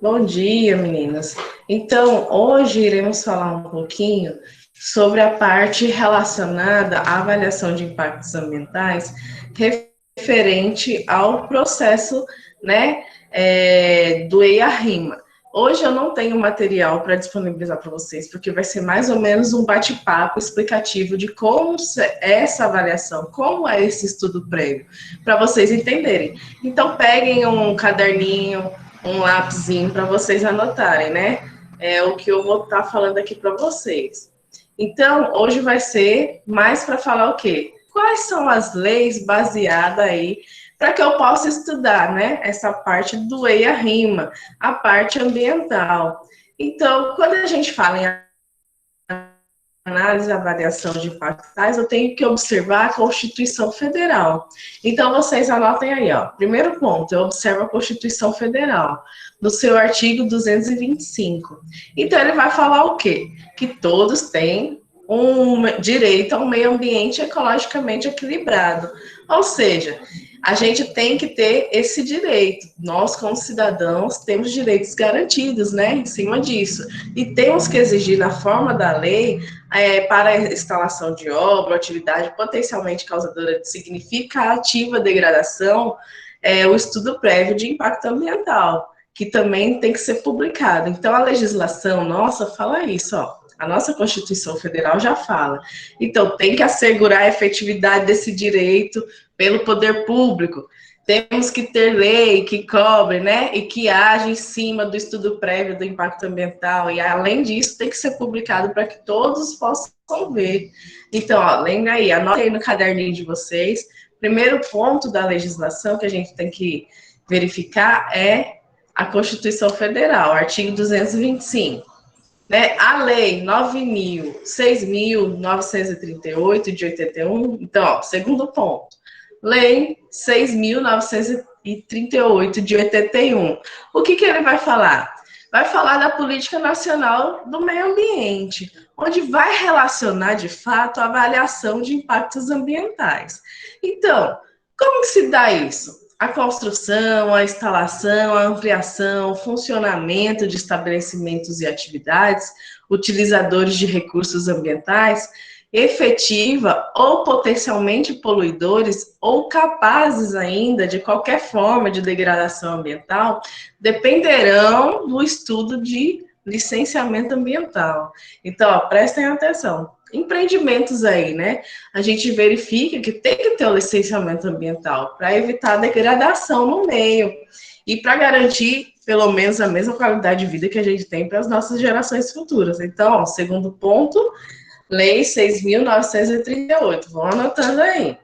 Bom dia, meninas. Então, hoje iremos falar um pouquinho sobre a parte relacionada à avaliação de impactos ambientais referente ao processo, né, do EIA-RIMA. Hoje eu não tenho material para disponibilizar para vocês, porque vai ser mais ou menos um bate-papo explicativo de como é essa avaliação, como é esse estudo prévio, para vocês entenderem. Então, peguem um caderninho, um lápisinho para vocês anotarem, né? É o que eu vou estar falando aqui para vocês. Então, hoje vai ser mais para falar o quê? Quais são as leis baseadas aí para que eu possa estudar, né? Essa parte do EIA-RIMA, a parte ambiental. Então, quando a gente fala em análise e avaliação de impactos, eu tenho que observar a Constituição Federal. Então, vocês anotem aí, ó. Primeiro ponto, eu observo a Constituição Federal, no seu artigo 225. Então, ele vai falar o quê? Que todos têm um direito a um meio ambiente ecologicamente equilibrado. Ou seja, a gente tem que ter esse direito. Nós, como cidadãos, temos direitos garantidos, né, em cima disso. E temos que exigir, na forma da lei, para a instalação de obra, atividade potencialmente causadora de significativa degradação, o estudo prévio de impacto ambiental, que também tem que ser publicado. Então, a legislação nossa fala isso, ó. A nossa Constituição Federal já fala. Então, tem que assegurar a efetividade desse direito pelo poder público. Temos que ter lei que cobre, né, e que age em cima do estudo prévio do impacto ambiental, e além disso, tem que ser publicado para que todos possam ver. Então, ó, lembra aí, anotem aí no caderninho de vocês. Primeiro ponto da legislação que a gente tem que verificar é a Constituição Federal, artigo 225. Né? A lei 6.938 de 81, então, ó, segundo ponto. Lei 6.938 de 81. O que ele vai falar? Vai falar da Política Nacional do Meio Ambiente, onde vai relacionar, de fato, a avaliação de impactos ambientais. Então, como que se dá isso? A construção, a instalação, a ampliação, o funcionamento de estabelecimentos e atividades utilizadores de recursos ambientais efetiva ou potencialmente poluidores ou capazes ainda de qualquer forma de degradação ambiental dependerão do estudo de licenciamento ambiental. Então, ó, prestem atenção. Empreendimentos aí, né? A gente verifica que tem que ter o licenciamento ambiental para evitar a degradação no meio e para garantir pelo menos a mesma qualidade de vida que a gente tem para as nossas gerações futuras. Então, ó, segundo ponto, Lei 6.938. Vão anotando aí.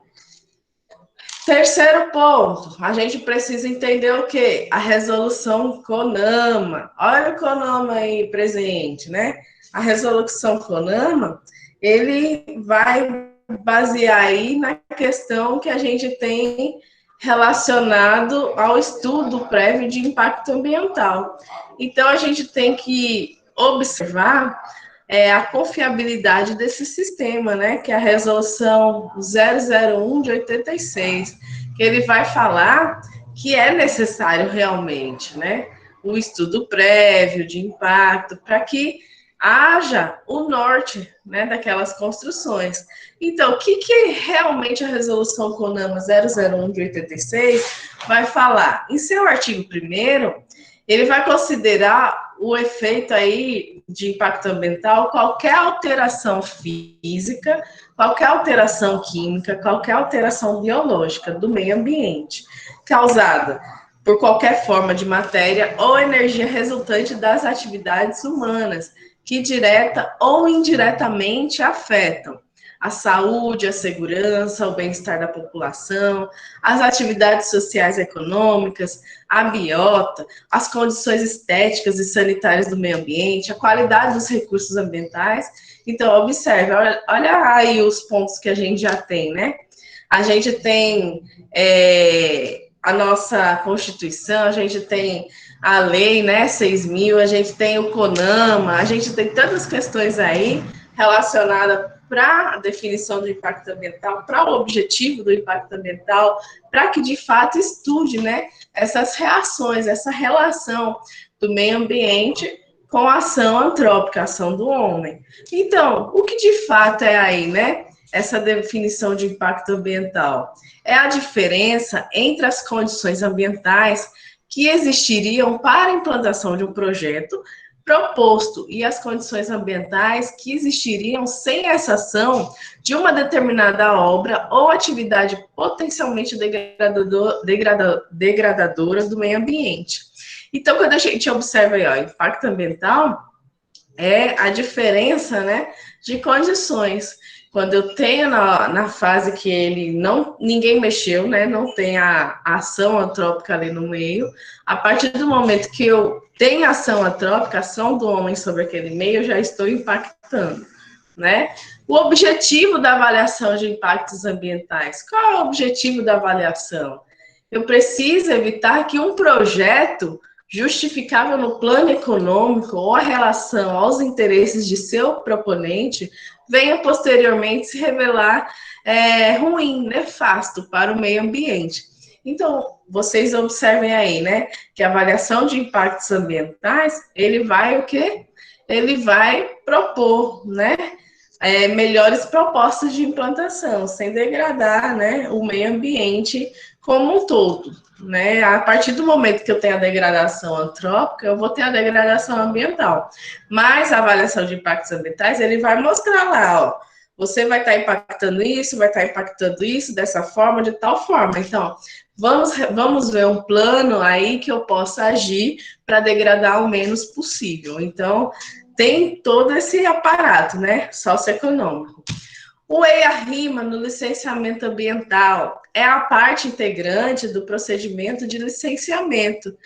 Terceiro ponto, a gente precisa entender o quê? A resolução CONAMA. Olha o CONAMA aí presente, né? A resolução CONAMA, ele vai basear aí na questão que a gente tem relacionado ao estudo prévio de impacto ambiental. Então, a gente tem que observar a confiabilidade desse sistema, né? Que é a resolução 001 de 86, que ele vai falar que é necessário realmente, né? O estudo prévio de impacto para que haja o norte, né, daquelas construções. Então, o que realmente a resolução CONAMA 001 de 86 vai falar? Em seu artigo 1º, ele vai considerar o efeito aí de impacto ambiental, qualquer alteração física, qualquer alteração química, qualquer alteração biológica do meio ambiente, causada por qualquer forma de matéria ou energia resultante das atividades humanas, que direta ou indiretamente afetam a saúde, a segurança, o bem-estar da população, as atividades sociais e econômicas, a biota, as condições estéticas e sanitárias do meio ambiente, a qualidade dos recursos ambientais. Então, observe, olha aí os pontos que a gente já tem, né? A gente tem a nossa Constituição, a gente tem a lei, né, 6.000, a gente tem o CONAMA, a gente tem tantas questões aí relacionadas para a definição do impacto ambiental, para o objetivo do impacto ambiental, para que de fato estude, né, essas reações, essa relação do meio ambiente com a ação antrópica, a ação do homem. Então, o que de fato é aí, né, essa definição de impacto ambiental? É a diferença entre as condições ambientais que existiriam para a implantação de um projeto proposto e as condições ambientais que existiriam sem essa ação de uma determinada obra ou atividade potencialmente degradadora do meio ambiente. Então, quando a gente observa aí, ó, impacto ambiental, é a diferença, né, de condições. Quando eu tenho na fase que ninguém mexeu, né, não tem a ação antrópica ali no meio, a partir do momento que eu tenho ação antrópica, ação do homem sobre aquele meio, eu já estou impactando, né? O objetivo da avaliação de impactos ambientais, qual é o objetivo da avaliação? Eu preciso evitar que um projeto justificável no plano econômico ou a relação aos interesses de seu proponente venha posteriormente se revelar ruim, nefasto para o meio ambiente. Então, vocês observem aí, né, que a avaliação de impactos ambientais, ele vai o quê? Ele vai propor, né, melhores propostas de implantação, sem degradar, né, o meio ambiente como um todo, né? A partir do momento que eu tenho a degradação antrópica, eu vou ter a degradação ambiental. Mas a avaliação de impactos ambientais, ele vai mostrar lá, ó, você vai estar impactando isso, vai estar impactando isso dessa forma, de tal forma. Então, vamos ver um plano aí que eu possa agir para degradar o menos possível. Então, tem todo esse aparato, né, socioeconômico. O EIA-RIMA no licenciamento ambiental é a parte integrante do procedimento de licenciamento.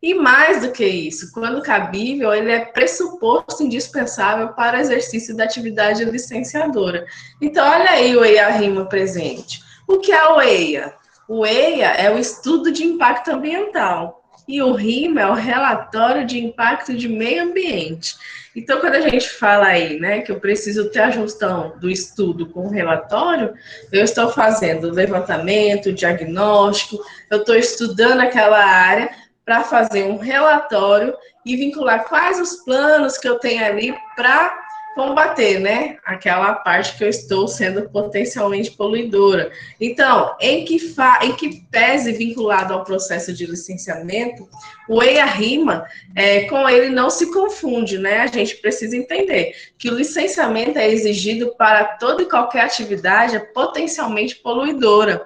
E mais do que isso, quando cabível, ele é pressuposto indispensável para o exercício da atividade licenciadora. Então, olha aí o EIA-RIMA presente. O que é o EIA? O EIA é o estudo de impacto ambiental. E o RIMA é o relatório de impacto de meio ambiente. Então, quando a gente fala aí, né, que eu preciso ter a junção do estudo com o relatório, eu estou fazendo levantamento, diagnóstico, eu estou estudando aquela área para fazer um relatório e vincular quais os planos que eu tenho ali para combater, né, aquela parte que eu estou sendo potencialmente poluidora. Então, em que pese vinculado ao processo de licenciamento, o EIA-RIMA, com ele não se confunde, né? A gente precisa entender que o licenciamento é exigido para toda e qualquer atividade potencialmente poluidora.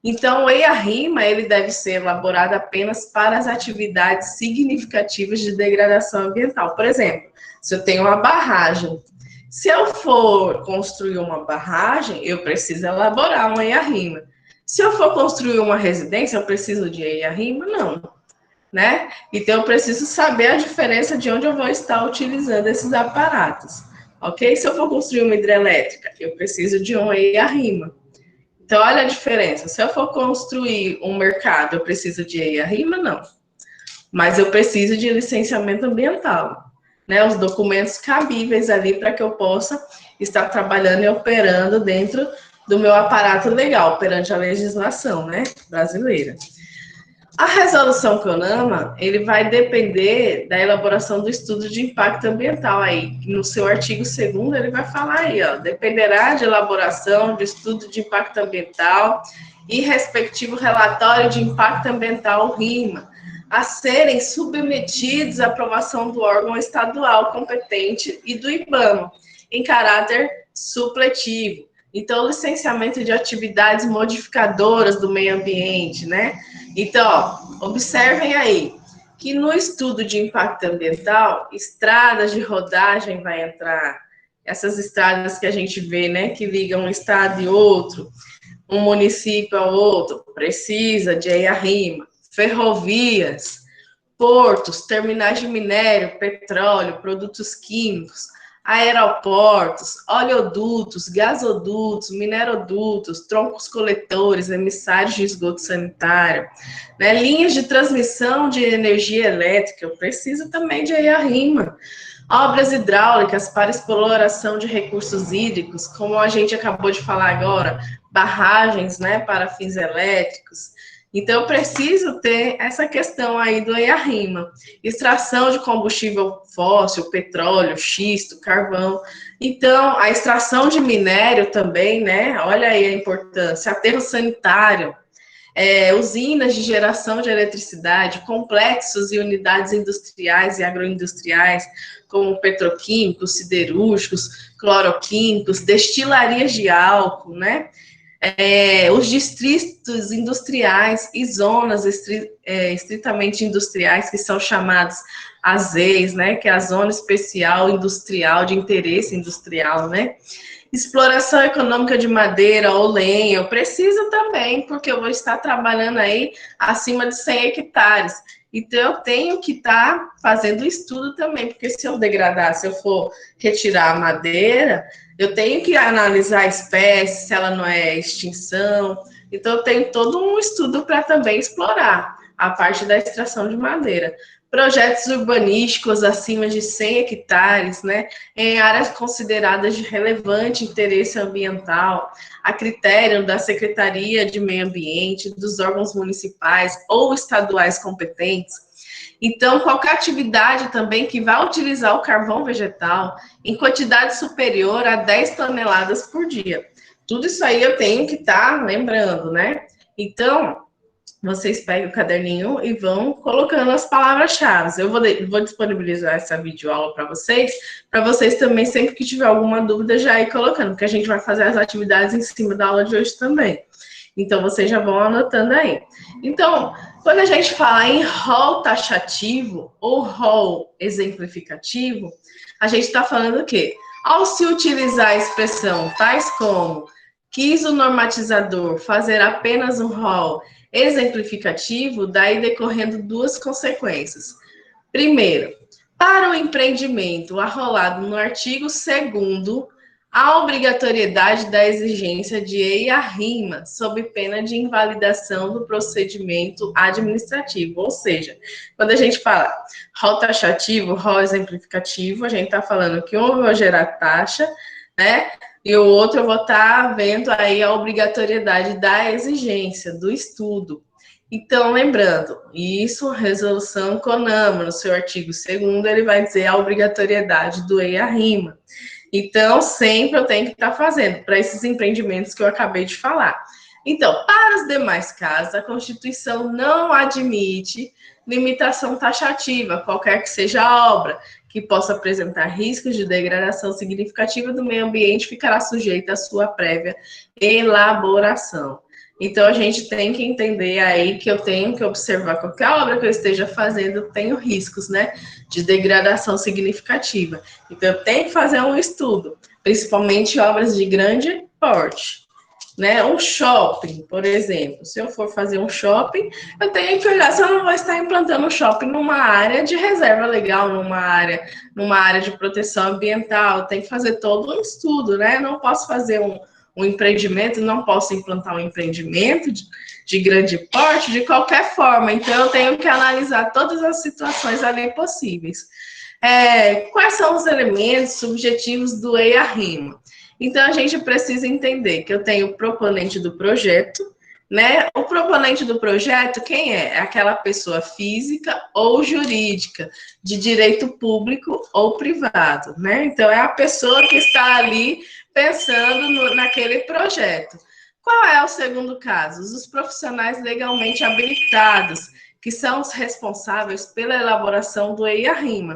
Então, o EIA-RIMA, ele deve ser elaborado apenas para as atividades significativas de degradação ambiental. Por exemplo, se eu tenho uma barragem, se eu for construir uma barragem, eu preciso elaborar um EIA-RIMA. Se eu for construir uma residência, eu preciso de EIA-RIMA? Não, né? Então, eu preciso saber a diferença de onde eu vou estar utilizando esses aparatos, ok? Se eu for construir uma hidrelétrica, eu preciso de um EIA-RIMA. Então, olha a diferença. Se eu for construir um mercado, eu preciso de EIA-RIMA? Não. Mas eu preciso de licenciamento ambiental, né? Os documentos cabíveis ali para que eu possa estar trabalhando e operando dentro do meu aparato legal, perante a legislação, né, brasileira. A resolução CONAMA, ele vai depender da elaboração do estudo de impacto ambiental aí. No seu artigo 2º, ele vai falar aí, ó, dependerá de elaboração de estudo de impacto ambiental e respectivo relatório de impacto ambiental, RIMA, a serem submetidos à aprovação do órgão estadual competente e do IBAMA, em caráter supletivo. Então, licenciamento de atividades modificadoras do meio ambiente, né? Então, ó, observem aí que no estudo de impacto ambiental, estradas de rodagem vai entrar, essas estradas que a gente vê, né, que ligam um estado e outro, um município ao outro, precisa de EIA-RIMA, ferrovias, portos, terminais de minério, petróleo, produtos químicos, aeroportos, oleodutos, gasodutos, minerodutos, troncos coletores, emissários de esgoto sanitário, né, linhas de transmissão de energia elétrica, eu preciso também de EIA-RIMA. Obras hidráulicas para exploração de recursos hídricos, como a gente acabou de falar agora, barragens, né, para fins elétricos. Então, eu preciso ter essa questão aí do EIA-RIMA. Extração de combustível fóssil, petróleo, xisto, carvão. Então, a extração de minério também, né? Olha aí a importância. Aterro sanitário, usinas de geração de eletricidade, complexos e unidades industriais e agroindustriais, como petroquímicos, siderúrgicos, cloroquímicos, destilarias de álcool, né? Os distritos industriais e zonas estritamente industriais, que são chamados AZEIs, né, que é a Zona Especial Industrial de Interesse Industrial, né? Exploração econômica de madeira ou lenha, eu preciso também, porque eu vou estar trabalhando aí acima de 100 hectares. Então, eu tenho que estar fazendo estudo também, porque se eu degradar, se eu for retirar a madeira, eu tenho que analisar a espécie, se ela não é extinção. Então, eu tenho todo um estudo para também explorar a parte da extração de madeira. Projetos urbanísticos acima de 100 hectares, né, em áreas consideradas de relevante interesse ambiental, a critério da Secretaria de Meio Ambiente, dos órgãos municipais ou estaduais competentes. Então, qualquer atividade também que vá utilizar o carvão vegetal em quantidade superior a 10 toneladas por dia. Tudo isso aí eu tenho que estar lembrando, né? Então, vocês pegam o caderninho e vão colocando as palavras-chave. Eu vou disponibilizar essa videoaula para vocês também, sempre que tiver alguma dúvida, já ir colocando, porque a gente vai fazer as atividades em cima da aula de hoje também. Então, vocês já vão anotando aí. Então, quando a gente fala em rol taxativo ou rol exemplificativo, a gente está falando o quê? Ao se utilizar a expressão tais como quis o normatizador fazer apenas um rol exemplificativo, daí decorrendo duas consequências. Primeiro, para o empreendimento arrolado no artigo 2º, a obrigatoriedade da exigência de EIA-RIMA, sob pena de invalidação do procedimento administrativo. Ou seja, quando a gente fala rol taxativo, rol exemplificativo, a gente está falando que um eu vou gerar taxa, né? E o outro eu vou estar vendo aí a obrigatoriedade da exigência, do estudo. Então, lembrando, isso, resolução CONAMA, no seu artigo 2º, ele vai dizer a obrigatoriedade do EIA-RIMA. Então, sempre eu tenho que estar fazendo para esses empreendimentos que eu acabei de falar. Então, para os demais casos, a Constituição não admite limitação taxativa, qualquer que seja a obra, que possa apresentar riscos de degradação significativa do meio ambiente, ficará sujeita à sua prévia elaboração. Então, a gente tem que entender aí que eu tenho que observar qualquer obra que eu esteja fazendo, tenho riscos, né, de degradação significativa. Então, eu tenho que fazer um estudo, principalmente obras de grande porte. Né? Um shopping, por exemplo. Se eu for fazer um shopping, eu tenho que olhar se eu não vou estar implantando um shopping numa área de reserva legal, numa área de proteção ambiental. Tem que fazer todo um estudo, né? Não posso fazer um empreendimento, não posso implantar um empreendimento de grande porte de qualquer forma. Então, eu tenho que analisar todas as situações ali possíveis. Quais são os elementos subjetivos do EIA-RIMA? Então, a gente precisa entender que eu tenho o proponente do projeto, né? O proponente do projeto, quem é? É aquela pessoa física ou jurídica, de direito público ou privado, né? Então, é a pessoa que está ali pensando naquele projeto. Qual é o segundo caso? Os profissionais legalmente habilitados, que são os responsáveis pela elaboração do EIA-RIMA.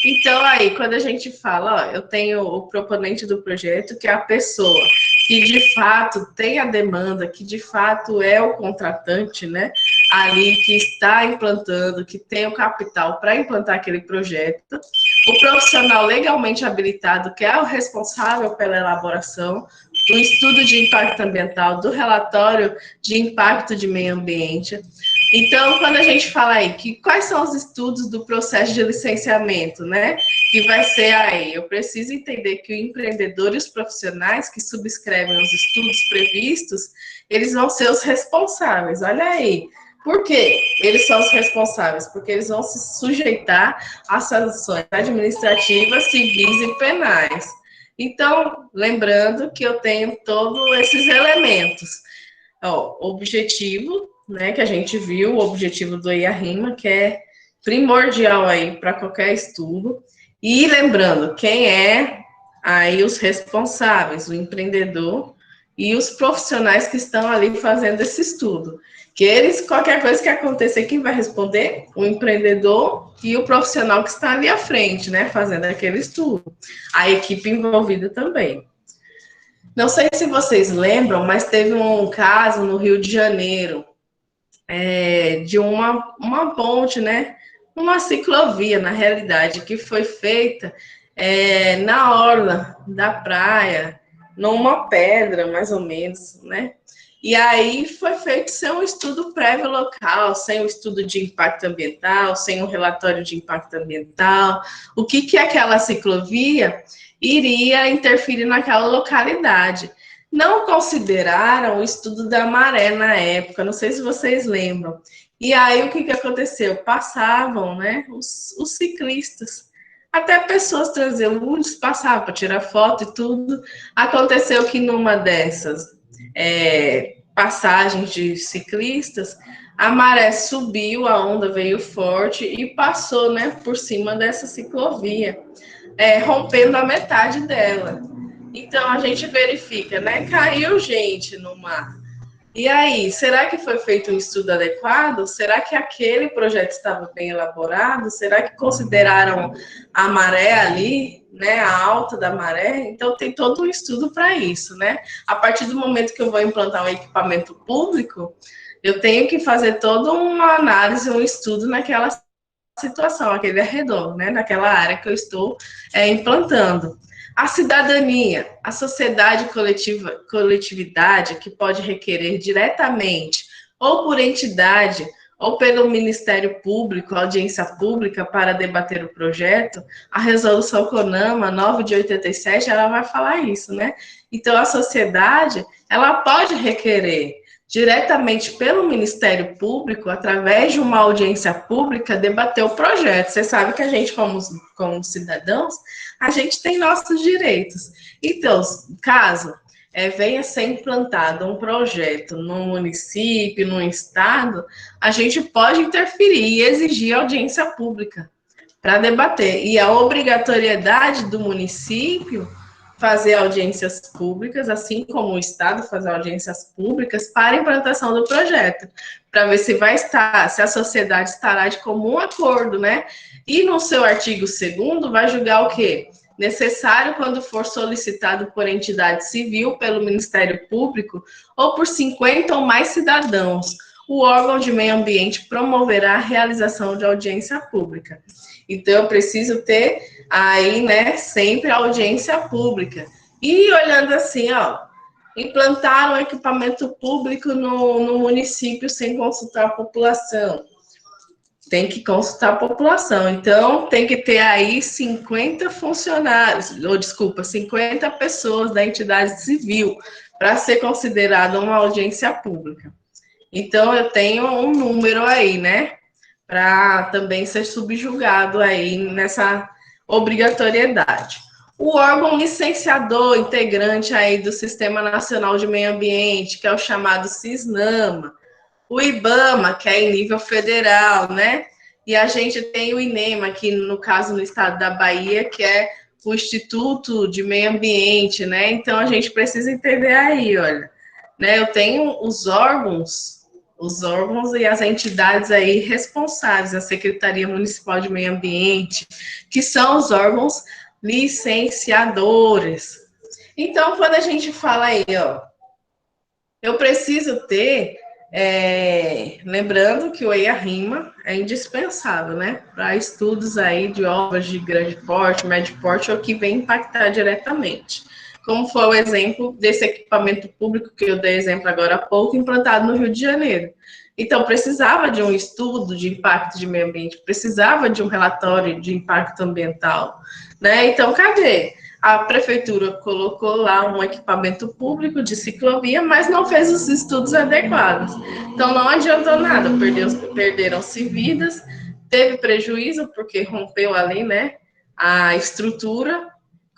Então, aí, quando a gente fala, ó, eu tenho o proponente do projeto, que é a pessoa que de fato tem a demanda, que de fato é o contratante, né? Ali que está implantando, que tem o capital para implantar aquele projeto. O profissional legalmente habilitado, que é o responsável pela elaboração do estudo de impacto ambiental, do relatório de impacto de meio ambiente. Então, quando a gente fala aí que quais são os estudos do processo de licenciamento, né? Que vai ser aí, eu preciso entender que o empreendedor e os profissionais que subscrevem os estudos previstos, eles vão ser os responsáveis. Olha aí, Por quê? Eles são os responsáveis, porque eles vão se sujeitar às sanções administrativas, civis e penais. Então, lembrando que eu tenho todos esses elementos. Ó, objetivo, né, que a gente viu, o objetivo do EIA-RIMA, que é primordial aí para qualquer estudo. E lembrando, quem é aí os responsáveis, o empreendedor e os profissionais que estão ali fazendo esse estudo. Que eles, qualquer coisa que acontecer, quem vai responder? O empreendedor e o profissional que está ali à frente, né, fazendo aquele estudo. A equipe envolvida também. Não sei se vocês lembram, mas teve um caso no Rio de Janeiro, de uma ponte, né, uma ciclovia, na realidade, que foi feita na orla da praia, numa pedra, mais ou menos, né? E aí foi feito sem um estudo prévio local, sem um estudo de impacto ambiental, sem um relatório de impacto ambiental, o que aquela ciclovia iria interferir naquela localidade. Não consideraram o estudo da maré na época, não sei se vocês lembram. E aí o que aconteceu? Passavam, né, os ciclistas, até pessoas transeuntes passavam para tirar foto e tudo. Aconteceu que numa dessas passagens de ciclistas, a maré subiu, a onda veio forte e passou, né, por cima dessa ciclovia, rompendo a metade dela. Então a gente verifica, né, caiu gente no mar. E aí, será que foi feito um estudo adequado? Será que aquele projeto estava bem elaborado? Será que consideraram a maré ali, né, a alta da maré? Então, tem todo um estudo para isso, né? A partir do momento que eu vou implantar um equipamento público, eu tenho que fazer toda uma análise, um estudo naquela situação, aquele arredor, né, naquela área que eu estou implantando. A cidadania, a sociedade coletividade, que pode requerer diretamente, ou por entidade, ou pelo Ministério Público, audiência pública para debater o projeto, a resolução CONAMA 9 de 87, ela vai falar isso, né? Então, a sociedade, ela pode requerer diretamente pelo Ministério Público, através de uma audiência pública, debater o projeto. Você sabe que a gente, como cidadãos, a gente tem nossos direitos. Então, caso venha ser implantado um projeto no município, no estado, a gente pode interferir e exigir audiência pública para debater. E a obrigatoriedade do município fazer audiências públicas, assim como o Estado fazer audiências públicas para a implantação do projeto, para ver se se a sociedade estará de comum acordo, né? E no seu artigo 2º vai julgar o quê? Necessário quando for solicitado por entidade civil, pelo Ministério Público ou por 50 ou mais cidadãos, o órgão de meio ambiente promoverá a realização de audiência pública. Então, eu preciso ter aí, né, sempre a audiência pública. E olhando assim, ó, implantar um equipamento público no município sem consultar a população. Tem que consultar a população. Então, tem que ter aí 50 funcionários, 50 pessoas da entidade civil para ser considerada uma audiência pública. Então, eu tenho um número aí, né? Para também ser subjugado aí nessa obrigatoriedade. O órgão licenciador integrante aí do Sistema Nacional de Meio Ambiente, que é o chamado CISNAMA, o IBAMA, que é em nível federal, né? E a gente tem o INEMA, aqui no caso no estado da Bahia, que é o Instituto de Meio Ambiente, né? Então a gente precisa entender aí, olha, né? Eu tenho os órgãos e as entidades aí responsáveis, a Secretaria Municipal de Meio Ambiente, que são os órgãos licenciadores. Então, quando a gente fala aí, ó, eu preciso ter, lembrando que o EIA-RIMA é indispensável, né, para estudos aí de obras de grande porte, médio porte, ou que vem impactar diretamente. Como foi o exemplo desse equipamento público que eu dei exemplo agora há pouco, implantado no Rio de Janeiro. Então, precisava de um estudo de impacto de meio ambiente, precisava de um relatório de impacto ambiental, né? Então, cadê? A prefeitura colocou lá um equipamento público de ciclovia, mas não fez os estudos adequados. Então não adiantou nada, perderam-se vidas, teve prejuízo porque rompeu ali, né, a estrutura.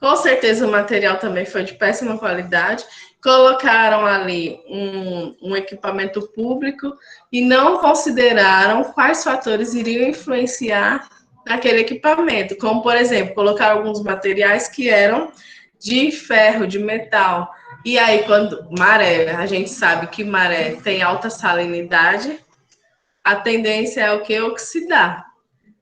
Com certeza o material também foi de péssima qualidade. Colocaram ali um equipamento público e não consideraram quais fatores iriam influenciar naquele equipamento, como, por exemplo, colocar alguns materiais que eram de ferro, de metal. E aí, quando maré, a gente sabe que maré tem alta salinidade, a tendência é o que? Oxidar,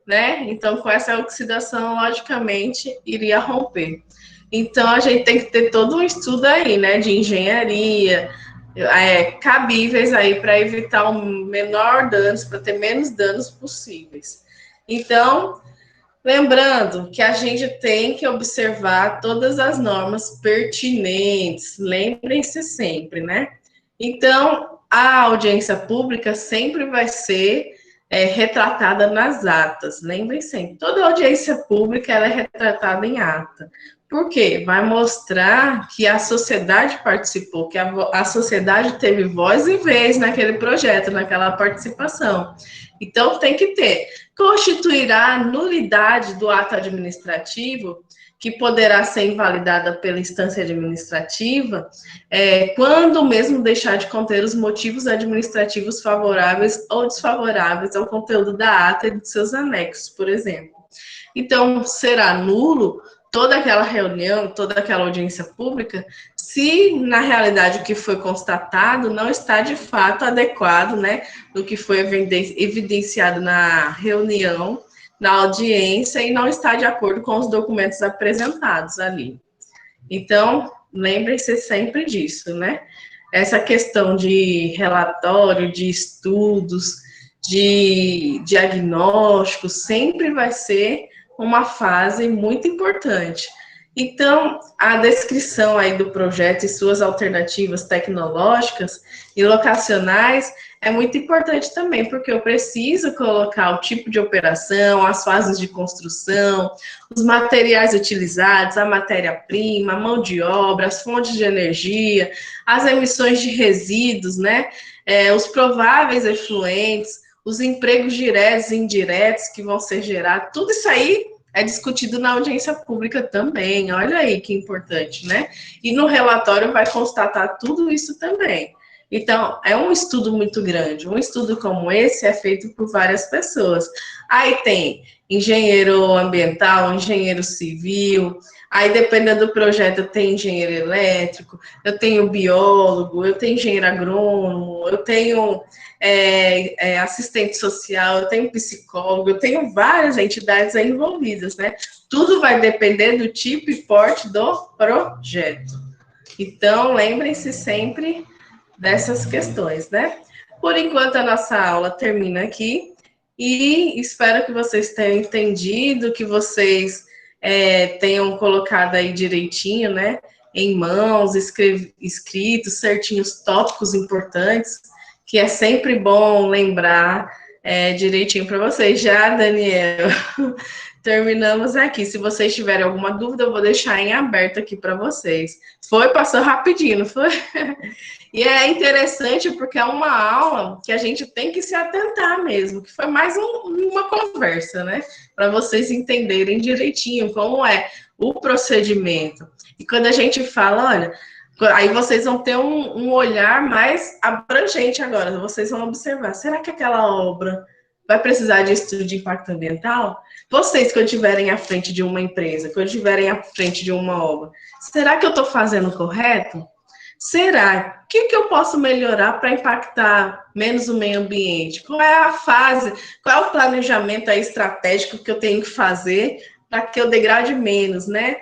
né? Então, com essa oxidação, logicamente, iria romper. Então, a gente tem que ter todo um estudo aí, né, de engenharia, cabíveis aí para evitar o menor danos, para ter menos danos possíveis. Então, lembrando que a gente tem que observar todas as normas pertinentes, lembrem-se sempre, né? Então, a audiência pública sempre vai ser retratada nas atas, lembrem sempre, toda audiência pública ela é retratada em ata. Por quê? Vai mostrar que a sociedade participou, que a sociedade teve voz e vez naquele projeto, naquela participação. Então, tem que ter. Constituirá nulidade do ato administrativo, que poderá ser invalidada pela instância administrativa, quando mesmo deixar de conter os motivos administrativos favoráveis ou desfavoráveis ao conteúdo da ata e de seus anexos, por exemplo. Então, será nulo toda aquela reunião, toda aquela audiência pública, se na realidade o que foi constatado não está de fato adequado, né, do que foi evidenciado na reunião, na audiência, e não está de acordo com os documentos apresentados ali. Então, lembrem-se sempre disso, né? Essa questão de relatório, de estudos, de diagnóstico, sempre vai ser uma fase muito importante. Então, a descrição aí do projeto e suas alternativas tecnológicas e locacionais é muito importante também, porque eu preciso colocar o tipo de operação, as fases de construção, os materiais utilizados, a matéria-prima, a mão de obra, as fontes de energia, as emissões de resíduos, né? Os prováveis efluentes, os empregos diretos e indiretos que vão ser gerados, tudo isso aí é discutido na audiência pública também, olha aí que importante, né? E no relatório vai constatar tudo isso também. Então, é um estudo muito grande. Um estudo como esse é feito por várias pessoas. Aí tem engenheiro ambiental, engenheiro civil, aí dependendo do projeto, eu tenho engenheiro elétrico, eu tenho biólogo, eu tenho engenheiro agrônomo, eu tenho assistente social, eu tenho psicólogo, eu tenho várias entidades aí envolvidas, né? Tudo vai depender do tipo e porte do projeto. Então, lembrem-se sempre dessas questões, né? Por enquanto, a nossa aula termina aqui e espero que vocês tenham entendido, que vocês tenham colocado aí direitinho, né? Em mãos, escritos certinho os tópicos importantes, que é sempre bom lembrar direitinho para vocês. Já, Daniel, terminamos aqui. Se vocês tiverem alguma dúvida, eu vou deixar em aberto aqui para vocês. Passou rapidinho, não foi? E é interessante porque é uma aula que a gente tem que se atentar mesmo, que foi mais uma conversa, né? Para vocês entenderem direitinho como é o procedimento. E quando a gente fala, olha, aí vocês vão ter um olhar mais abrangente agora, vocês vão observar, será que aquela obra vai precisar de estudo de impacto ambiental? Vocês, quando estiverem à frente de uma empresa, quando estiverem à frente de uma obra, será que eu estou fazendo correto? Será? O que eu posso melhorar para impactar menos o meio ambiente? Qual é a fase, qual é o planejamento estratégico que eu tenho que fazer para que eu degrade menos, né?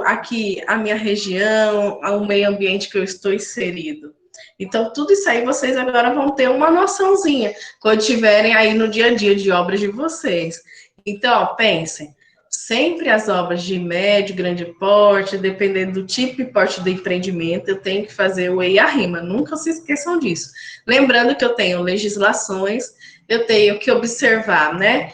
Aqui, a minha região, o meio ambiente que eu estou inserido. Então, tudo isso aí vocês agora vão ter uma noçãozinha quando estiverem aí no dia a dia de obras de vocês. Então, ó, pensem. Sempre as obras de médio, grande porte, dependendo do tipo e porte do empreendimento, eu tenho que fazer o EIA-RIMA, nunca se esqueçam disso. Lembrando que eu tenho legislações, eu tenho que observar, né?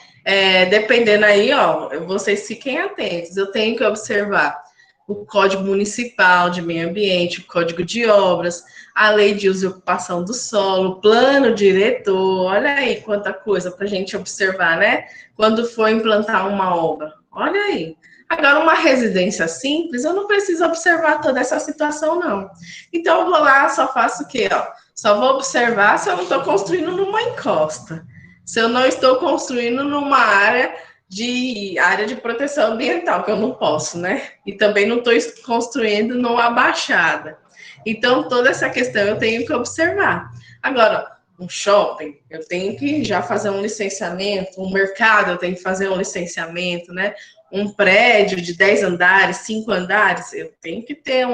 Dependendo aí, ó, vocês fiquem atentos, eu tenho que observar o Código Municipal de Meio Ambiente, o Código de Obras, a Lei de Uso e Ocupação do Solo, o Plano Diretor, olha aí quanta coisa para a gente observar, né? Quando for implantar uma obra, olha aí. Agora, uma residência simples, eu não preciso observar toda essa situação, não. Então, eu vou lá, só faço o quê? Ó? Só vou observar se eu não estou construindo numa encosta, se eu não estou construindo numa área de proteção ambiental, que eu não posso, né? E também não estou construindo numa baixada. Então, toda essa questão eu tenho que observar. Agora, um shopping, eu tenho que já fazer um licenciamento, um mercado, eu tenho que fazer um licenciamento, né? Um prédio de 10 andares, 5 andares, eu tenho que ter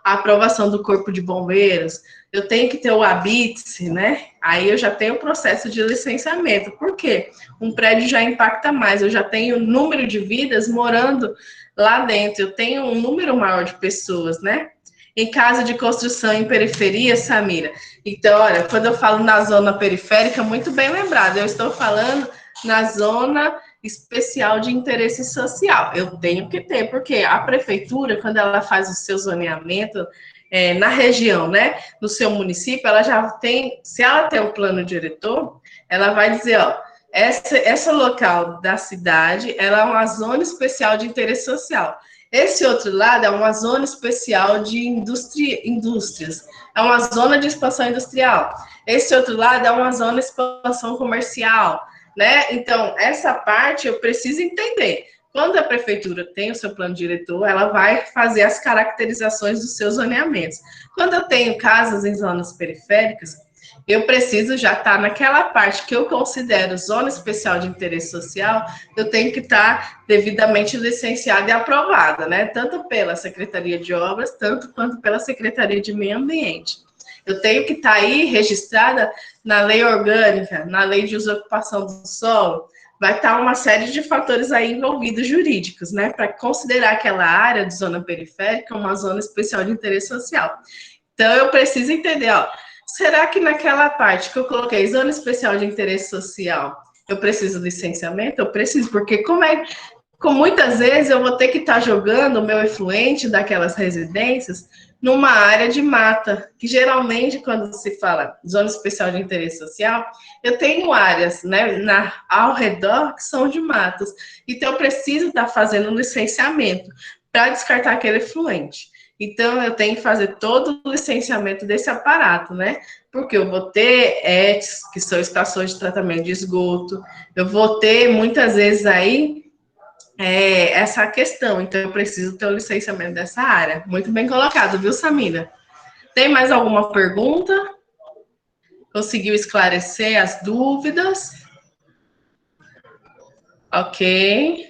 a aprovação do Corpo de Bombeiros, eu tenho que ter o habite, né? Aí eu já tenho o processo de licenciamento. Por quê? Um prédio já impacta mais, eu já tenho número de vidas morando lá dentro, eu tenho um número maior de pessoas, né? Em caso de construção em periferia, Samira. Então, olha, quando eu falo na zona periférica, muito bem lembrado, eu estou falando na zona especial de interesse social. Eu tenho que ter, porque a prefeitura, quando ela faz o seu zoneamento na região, né, no seu município, ela já tem, se ela tem um plano diretor, ela vai dizer, ó, essa local da cidade, ela é uma zona especial de interesse social. Esse outro lado é uma zona especial de indústrias, é uma zona de expansão industrial. Esse outro lado é uma zona de expansão comercial, né? Então, essa parte eu preciso entender. Quando a prefeitura tem o seu plano diretor, ela vai fazer as caracterizações dos seus zoneamentos. Quando eu tenho casas em zonas periféricas, eu preciso já estar naquela parte que eu considero zona especial de interesse social, eu tenho que estar devidamente licenciada e aprovada, né? Tanto pela Secretaria de Obras, tanto quanto pela Secretaria de Meio Ambiente. Eu tenho que estar aí registrada na lei orgânica, na lei de uso e ocupação do solo, vai estar uma série de fatores aí envolvidos jurídicos, né? Para considerar aquela área de zona periférica uma zona especial de interesse social. Então, eu preciso entender, ó, será que naquela parte que eu coloquei zona especial de interesse social, eu preciso de licenciamento? Eu preciso, porque com muitas vezes eu vou ter que estar jogando o meu efluente daquelas residências numa área de mata, que geralmente quando se fala zona especial de interesse social, eu tenho áreas, né, ao redor que são de matas, então eu preciso estar fazendo um licenciamento para descartar aquele efluente. Então, eu tenho que fazer todo o licenciamento desse aparato, né? Porque eu vou ter ETs, que são estações de tratamento de esgoto, eu vou ter, muitas vezes, aí, essa questão. Então, eu preciso ter o licenciamento dessa área. Muito bem colocado, viu, Samira? Tem mais alguma pergunta? Conseguiu esclarecer as dúvidas? Ok.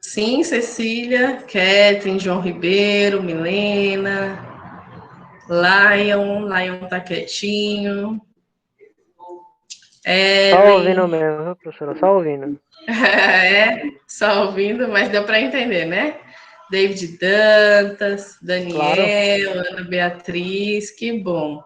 Sim, Cecília, Catherine, João Ribeiro, Milena, Lion tá quietinho. Só ouvindo mesmo, viu, professora? Só ouvindo. Só ouvindo, mas deu para entender, né? David Dantas, Claro. Daniel, Ana Beatriz, que bom.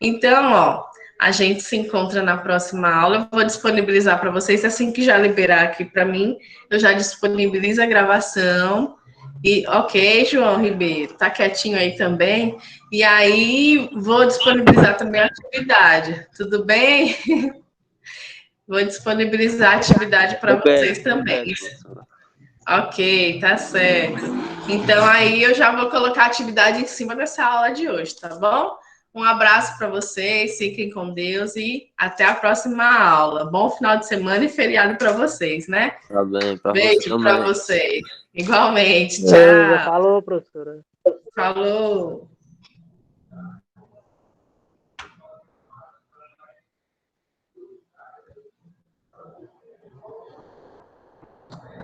Então, ó, a gente se encontra na próxima aula. Eu vou disponibilizar para vocês, assim que já liberar aqui para mim, eu já disponibilizo a gravação. E, ok, João Ribeiro, tá quietinho aí também. E aí, vou disponibilizar também a atividade, tudo bem? Vou disponibilizar a atividade para vocês também. Ok, tá certo. Então, aí eu já vou colocar a atividade em cima dessa aula de hoje, tá bom? Um abraço para vocês, fiquem com Deus e até a próxima aula. Bom final de semana e feriado para vocês, né? Tá bem, para você Beijo para também. vocês. Igualmente. Já Tchau. falou, professora. Falou.